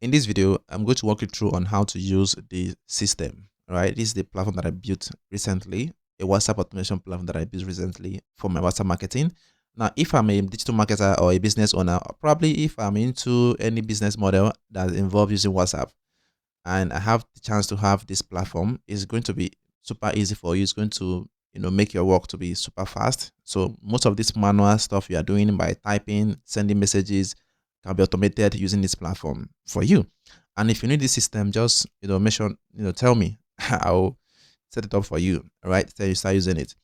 In this video, I'm going to walk you through on how to use the system. All right, this is the platform that I built recently, a WhatsApp automation platform that I built recently for my WhatsApp marketing. Now, if I'm a digital marketer or a business owner, or probably if I'm into any business model that involves using WhatsApp, and I have the chance to have this platform, it's going to be super easy for you. It's going to make your work to be super fast. So most of this manual stuff you are doing by typing, sending messages can be automated using this platform for you. And if you need this system, just make sure tell me. I'll set it up for you. All right, so you start using it.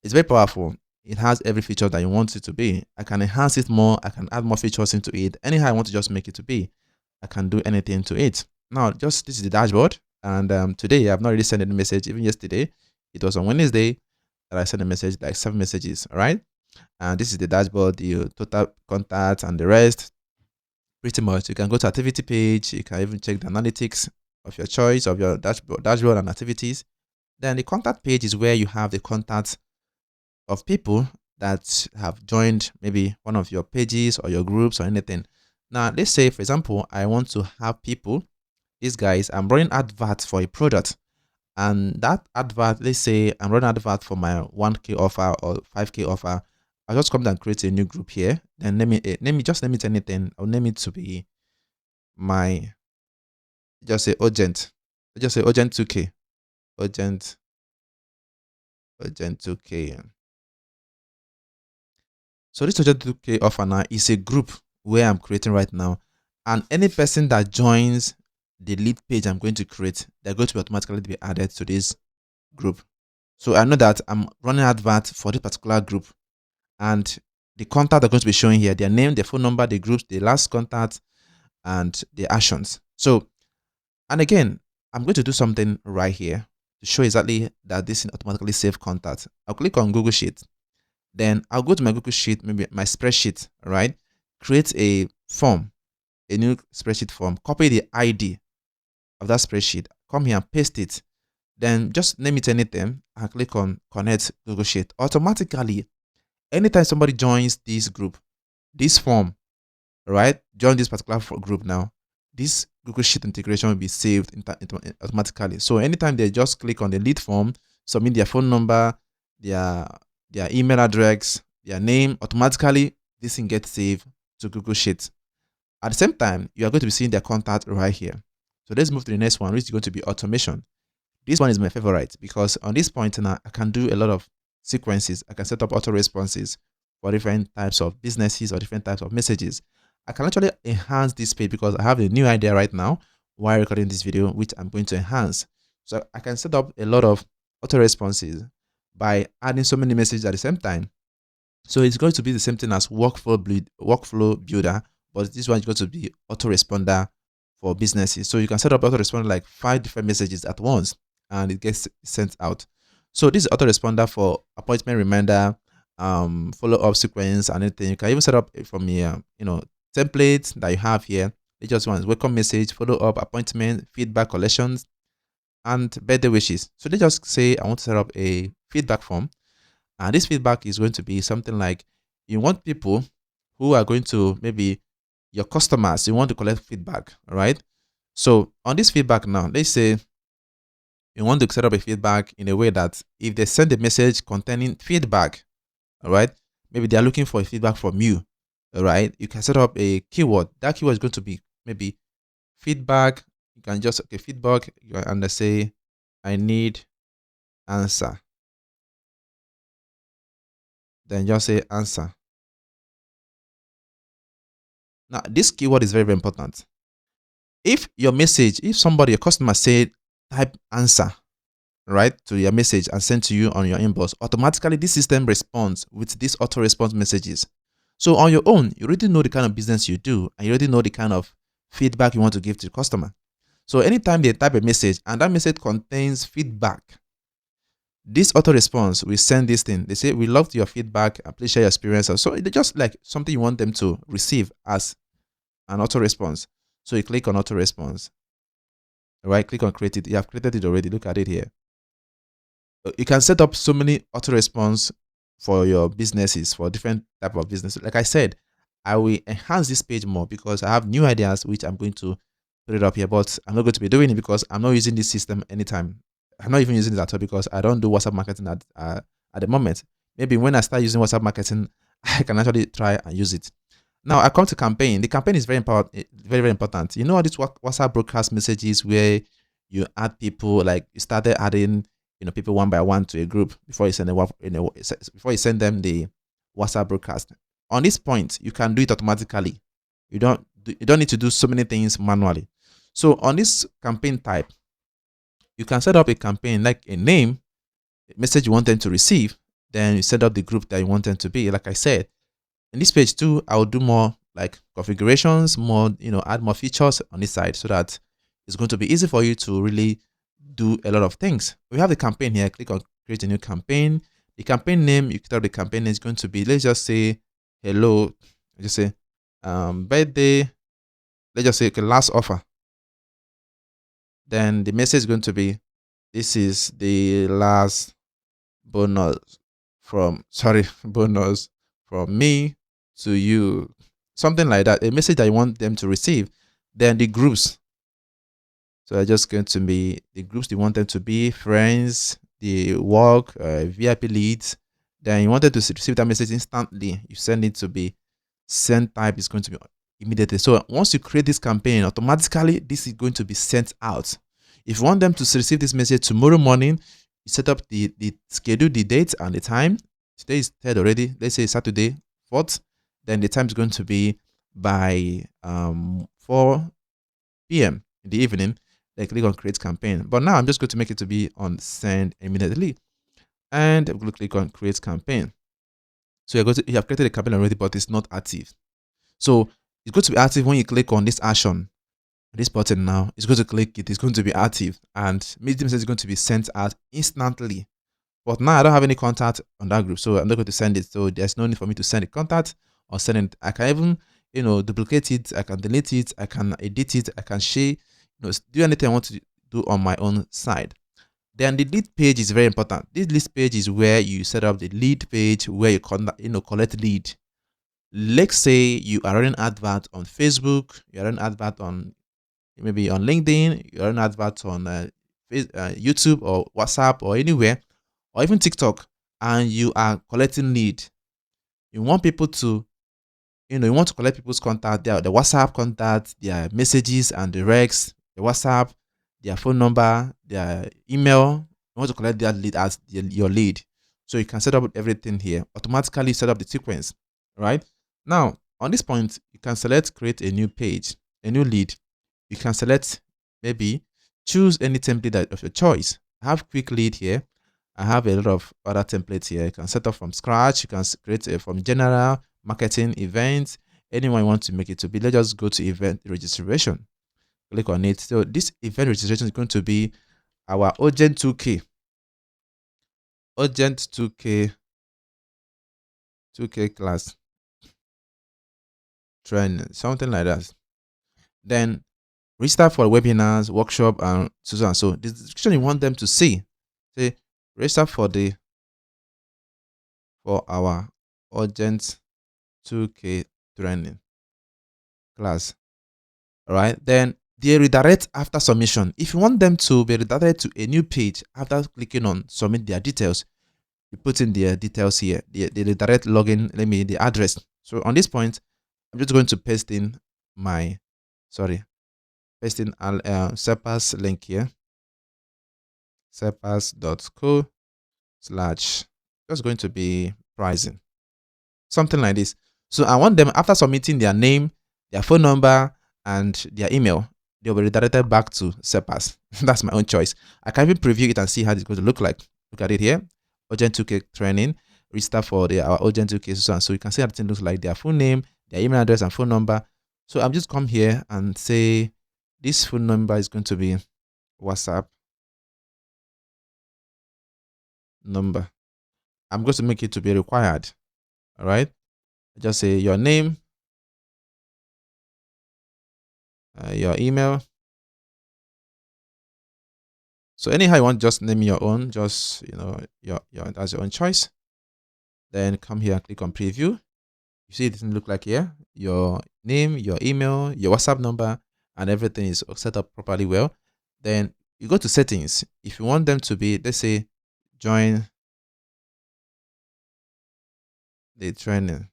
It's very powerful. It has every feature that you want it to be. I can enhance it more. I can add more features into it. Anyhow I want to just make it to be, I can do anything to it. Now, just this is the dashboard. And today I've not really sent any message. Even yesterday, it was on Wednesday that I sent a message, like 7 messages. All right. And this is the dashboard, the total contacts and the rest. Pretty much, you can go to activity page. You can even check the analytics of your choice of your dashboard and activities. Then the contact page is where you have the contacts of people that have joined maybe one of your pages or your groups or anything. Now, let's say, for example, I want to have people, these guys, I'm running adverts for a product. And that advert, let's say I'm running advert for my 1K offer or 5K offer. I'll just come down and create a new group here. Then name it anything. I'll name it to be my, just say urgent. Just say urgent 2K. Urgent 2K. So this urgent 2K offer now is a group where I'm creating right now. And any person that joins the lead page I'm going to create, they're going to automatically be added to this group. So I know that I'm running advert for this particular group, and the contact are going to be showing here, their name, their phone number, the groups, the last contact, and the actions. So, and again, I'm going to do something right here to show exactly that this is automatically save contact. I'll click on Google Sheet. Then I'll go to my Google Sheet, maybe my spreadsheet, right? Create a form, a new spreadsheet form, copy the ID of that spreadsheet, come here and paste it. Then just name it anything and click on connect Google Sheet. Automatically, anytime somebody joins this group, this form, right? Join this particular group now, this Google Sheet integration will be saved automatically. So anytime they just click on the lead form, submit their phone number, their email address, their name, automatically this thing gets saved to Google Sheets. At the same time, you are going to be seeing their contact right here. So let's move to the next one, which is going to be automation. This one is my favorite because on this point now, I can do a lot of sequences. I can set up auto responses for different types of businesses or different types of messages. I can actually enhance this page because I have a new idea right now while recording this video, which I'm going to enhance. So I can set up a lot of auto responses by adding so many messages at the same time. So it's going to be the same thing as workflow builder, but this one is going to be autoresponder for businesses. So you can set up autoresponder like 5 different messages at once, and it gets sent out. So this is autoresponder for appointment reminder, follow-up sequence, and anything. You can even set up from your template that you have here. It just wants welcome message, follow-up, appointment, feedback collections, and birthday wishes. So they just say I want to set up a feedback form, and this feedback is going to be something like you want people who are going to, maybe your customers, you want to collect feedback, all right? So on this feedback now, let's say you want to set up a feedback in a way that if they send a message containing feedback, all right, maybe they're looking for a feedback from you, all right, you can set up a keyword. That keyword is going to be maybe feedback. You can just feedback and say I need answer. Then just say answer. Now this keyword is very, very important. If your message, if somebody, a customer said type answer, right, to your message and send to you on your inbox, automatically this system responds with these auto response messages. So on your own, you already know the kind of business you do, and you already know the kind of feedback you want to give to the customer. So anytime they type a message and that message contains feedback, this auto response will send this thing. They say, we loved your feedback, please share your experience. So it's just like something you want them to receive as an auto response. So you click on auto response, right? Click on create it. You have created it already. Look at it here. You can set up so many auto response for your businesses, for different type of businesses. Like I said, I will enhance this page more because I have new ideas which I'm going to put it up here, but I'm not going to be doing it because I'm not using this system anytime. I'm not even using it at all because I don't do WhatsApp marketing at the moment. Maybe when I start using WhatsApp marketing, I can actually try and use it. Now I come to campaign. The campaign is very important. Very very important. You know all these WhatsApp broadcast messages where you add people, like you started adding, people one by one to a group before you send before you send them the WhatsApp broadcast. On this point, you can do it automatically. You don't need to do so many things manually. So on this campaign type, you can set up a campaign like a name, a message you want them to receive. Then you set up the group that you want them to be. Like I said, in this page too, I will do more like configurations, more, add more features on this side so that it's going to be easy for you to really do a lot of things. We have the campaign here. Click on create a new campaign. The campaign name, you can tell the campaign is going to be, let's just say hello. Just say birthday. Let's just say okay, last offer. Then the message is going to be, this is the last bonus bonus from me to you, something like that, a message that you want them to receive. Then the groups, so I'm just going to be the groups you want them to be: friends, the work, VIP leads. Then you wanted to receive that message instantly, you send it to be send type is going to be immediately. So once you create this campaign, automatically this is going to be sent out. If you want them to receive this message tomorrow morning, you set up the schedule, the date and the time. Today is 3rd already. Let's say Saturday 4th. Then the time is going to be by 4 p.m. in the evening. Then click on create campaign. But now I'm just going to make it to be on send immediately. And I'm going to click on create campaign. So you have created a campaign already, but it's not active. So it's going to be active when you click on this action. This button now, it's going to click it, it's going to be active, and medium is going to be sent out instantly. But now I don't have any contact on that group, so I'm not going to send it. So there's no need for me to send a contact or send it. I can even, duplicate it, I can delete it, I can edit it, I can share, do anything I want to do on my own side. Then the lead page is very important. This lead page is where you set up the lead page where you collect lead. Let's say you are running advert on Facebook, you are running advert on maybe on LinkedIn, you're an advert on YouTube or WhatsApp or anywhere, or even TikTok, and you are collecting lead. You want people to, you want to collect people's contact, the WhatsApp contact, their messages and the recs, the WhatsApp, their phone number, their email. You want to collect that lead as your lead. So you can set up everything here. Automatically set up the sequence, right? Now, on this point, you can select create a new page, a new lead. You can select, maybe choose any template of your choice. I have quick lead here. I have a lot of other templates here. You can set up from scratch. You can create from general, marketing, events, anyone you want to make it to be. Let's just go to event registration. Click on it. So this event registration is going to be our urgent 2K. Urgent 2K class training, something like that. Then register for webinars, workshop, and so on. So the description you want them to see, say register for our urgent 2K training class. All right. Then they redirect after submission. If you want them to be redirected to a new page after clicking on submit their details, you put in their details here. The redirect login, the address. So on this point, I'm just going to paste in Sepas link here, sepas.co/ just going to be pricing, something like this. So I want them, after submitting their name, their phone number, and their email, they'll be redirected back to Sepas. That's my own choice. I can even preview it and see how it's going to look like. Look at it here. Urgent 2K training, register for our urgent 2K. So you can see how it looks like, their full name, their email address, and phone number. So I'm just come here and say this phone number is going to be WhatsApp number. I'm going to make it to be required. All right. Just say your name, your email. So anyhow you want, just name your own, just your that's your own choice. Then come here and click on preview. You see it doesn't look like here. Your name, your email, your WhatsApp number, and everything is set up properly well, then you go to settings. If you want them to be, let's say, join the training.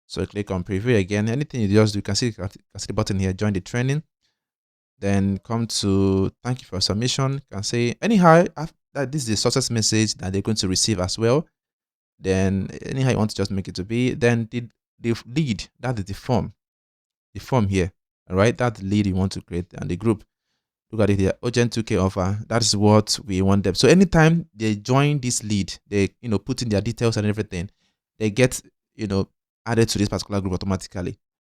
So click on preview again. Anything you just do, you can see the button here, join the training. Then come to thank you for submission. You can say anyhow that this is the success message that they're going to receive as well. Then anyhow you want to just make it to be. Then the lead, that is the form here. All right, that's the lead you want to create, and the group. Look at it here, urgent 2K offer. That is what we want them. So anytime they join this lead, they put in their details and everything, they get added to this particular group automatically.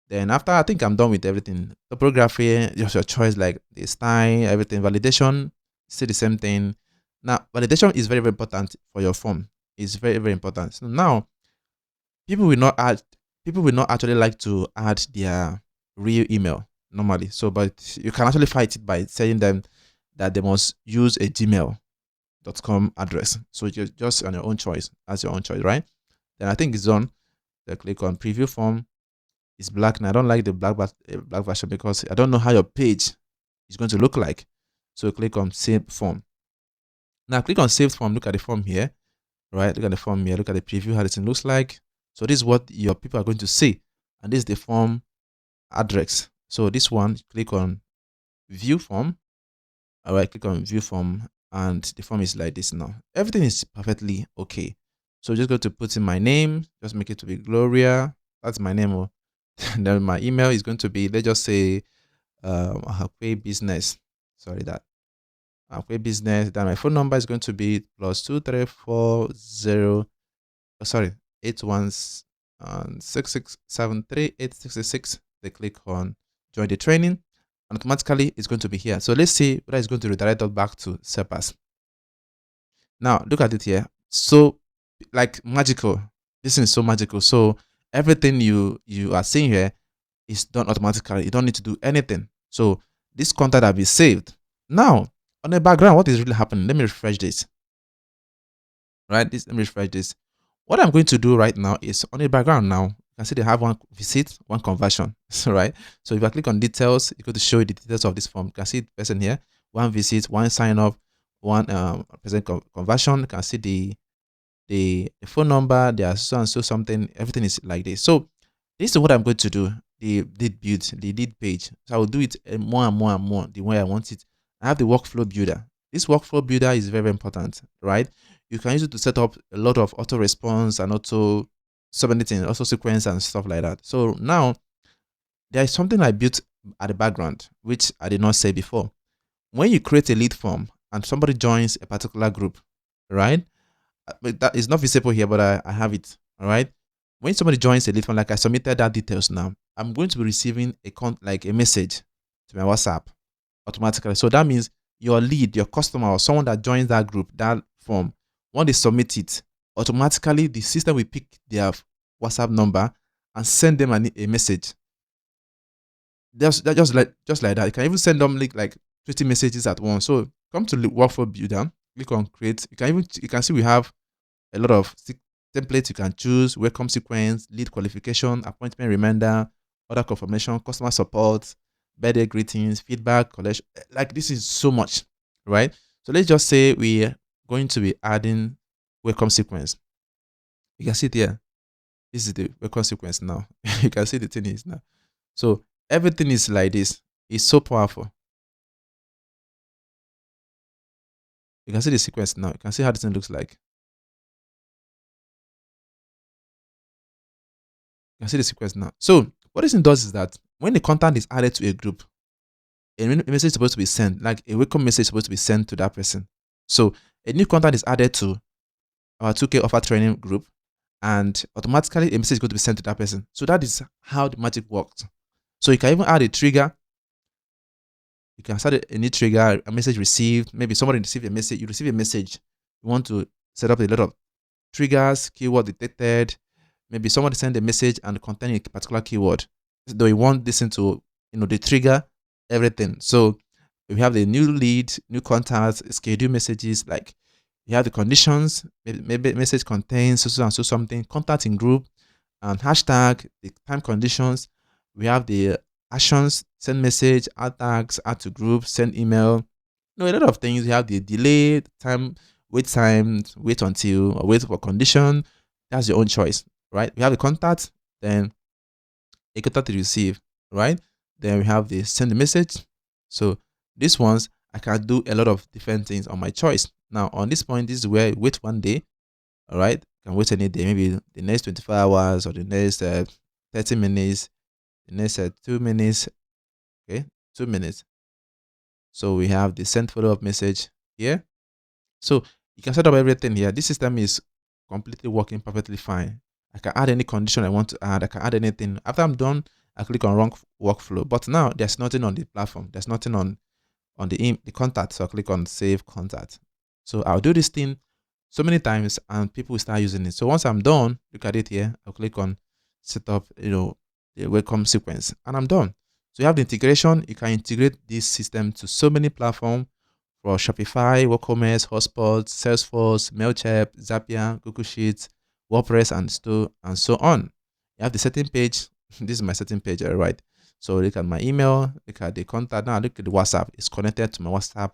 Then after I think I'm done with everything, topography, just your choice, like the style, everything. Validation, still the same thing. Now validation is very, very important for your form. It's very, very important. So now people will not actually like to add their real email normally. So but you can actually fight it by telling them that they must use a gmail.com address. So you're just on your own choice. That's your own choice, right? Then I think it's done. Then click on preview form. It's black, and I don't like the black version because I don't know how your page is going to look like. So click on save form. Now click on save form. Look at the form here, right? Look at the form here. Look at the preview, how this thing looks like. So this is what your people are going to see, and this is the form address. So this one, click on view form. All right, click on view form, and the form is like this now. Everything is perfectly okay. So just go to put in my name. Just make it to be Gloria. That's my name. Then my email is going to be, let's just say, Hakwe Business. Sorry, that Hakwe Business. Then my phone number is going to be +2340. Oh, sorry, 816673866. They click on join the training, and automatically it's going to be here. So let's see whether it's going to redirect us back to SEPAS. Now look at it here. So like magical. This is so magical. So everything you are seeing here is done automatically. You don't need to do anything. So this content will be saved. Now on the background, what is really happening? Let me refresh this. Right, let me refresh this. What I'm going to do right now is on the background now. You can see they have one visit, one conversion. Right. So if I click on details, it's going to show you the details of this form. You can see the person here, one visit, one sign up, one present conversion. You can see the phone number, there's so and so something, everything is like this. So this is what I'm going to do, the lead page. So I will do it more and more and more the way I want it. I have the workflow builder. This workflow builder is very, very important, right? You can use it to set up a lot of auto response and also so many things, also sequence and stuff like that. So now there is something I built at the background, which I did not say before. When you create a lead form and somebody joins a particular group, right? But that is not visible here, but I have it. All right. When somebody joins a lead form, like I submitted that details now, I'm going to be receiving a message to my WhatsApp automatically. So that means your lead, your customer, or someone that joins that group, that form, when they submit it, automatically the system will pick their WhatsApp number and send them a message. Just like that. You can even send them like 20 messages at once. So come to the workflow builder, click on create. You can see we have a lot of templates you can choose: welcome sequence, lead qualification, appointment reminder, order confirmation, customer support, birthday greetings, feedback collection. Like this is so much, right? So let's just say we're going to be adding welcome sequence. You can see it here. This is the welcome sequence now. You can see the thing is now. So everything is like this. It's so powerful. You can see the sequence now. You can see how this thing looks like. You can see the sequence now. So what this thing does is that when the content is added to a group, a message is supposed to be sent, like a welcome message is supposed to be sent to that person. So a new content is added to our 2K offer training group, and automatically a message is going to be sent to that person. So that is how the magic works. So you can even add a trigger. You can start a new trigger, a message received. Maybe somebody received a message. You receive a message. You want to set up a lot of triggers, keyword detected. Maybe somebody sent a message and contain a particular keyword. Though you want this into, the trigger, everything. So we have the new lead, new contacts, schedule messages. Like you have the conditions. Maybe message contains so and so something. Contact in group and hashtag, the time conditions. We have the actions send message, add tags, add to groups, send email. A lot of things. You have the delay, time, wait until, or wait for condition. That's your own choice, right? We have the contact, then a contact to receive, right? Then we have the send the message. So these ones, I can do a lot of different things on my choice. Now, on this point, this is where wait one day, all right? You can wait any day, maybe the next 24 hours or the next 30 minutes, the next 2 minutes, okay? 2 minutes. So we have the send follow-up message here. So you can set up everything here. This system is completely working perfectly fine. I can add any condition I want to add. I can add anything. After I'm done, I click on run workflow. But now there's nothing on the platform. There's nothing on the contact. So I click on save contact. So I'll do this thing so many times and people will start using it. So once I'm done, look at it here. I'll click on set up, the welcome sequence, and I'm done. So you have the integration. You can integrate this system to so many platforms, for Shopify, WooCommerce, Hotspot, Salesforce, Mailchimp, Zapier, Google Sheets, WordPress, and so on. You have the setting page. This is my setting page, all right. So look at my email, look at the contact. Now look at the WhatsApp. It's connected to my WhatsApp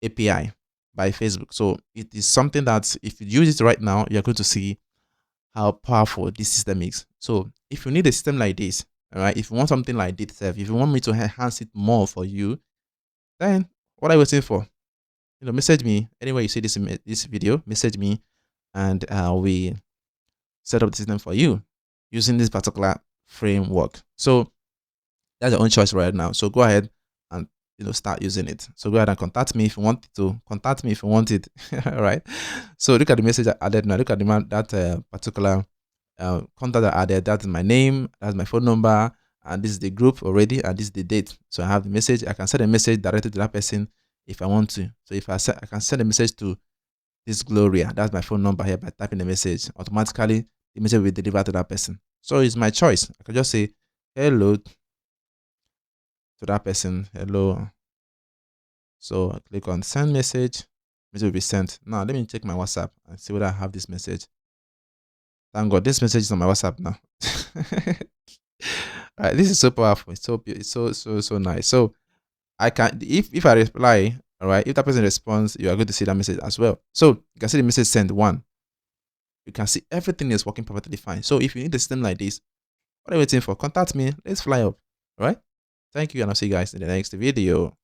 API by Facebook. So it is something that if you use it right now, you're going to see how powerful this system is. So if you need a system like this, all right, if you want something like this, if you want me to enhance it more for you, then what are you waiting for? Message me anywhere you see this video. Message me, and we set up the system for you using this particular framework. So that's your own choice right now. So go ahead and start using it. So go ahead and contact me if you want to. Contact me if you want it. All right. So look at the message I added now. Look at that particular contact I added. That's my name. That's my phone number. And this is the group already. And this is the date. So I have the message. I can send a message directly to that person if I want to. So if I can send a message to this Gloria. That's my phone number here. By typing the message, automatically the message will be delivered to that person. So it's my choice. I can just say hello to that person. Hello. So I click on send message. Message will be sent. Now let me check my WhatsApp and see whether I have this message. Thank God, this message is on my WhatsApp now. All right, this is so powerful. It's so nice. So I can, if I reply, all right, if that person responds, you are going to see that message as well. So you can see the message sent one. You can see everything is working perfectly fine. So if you need a system like this, what are you waiting for? Contact me. Let's fly up. All right. Thank you, and I'll see you guys in the next video.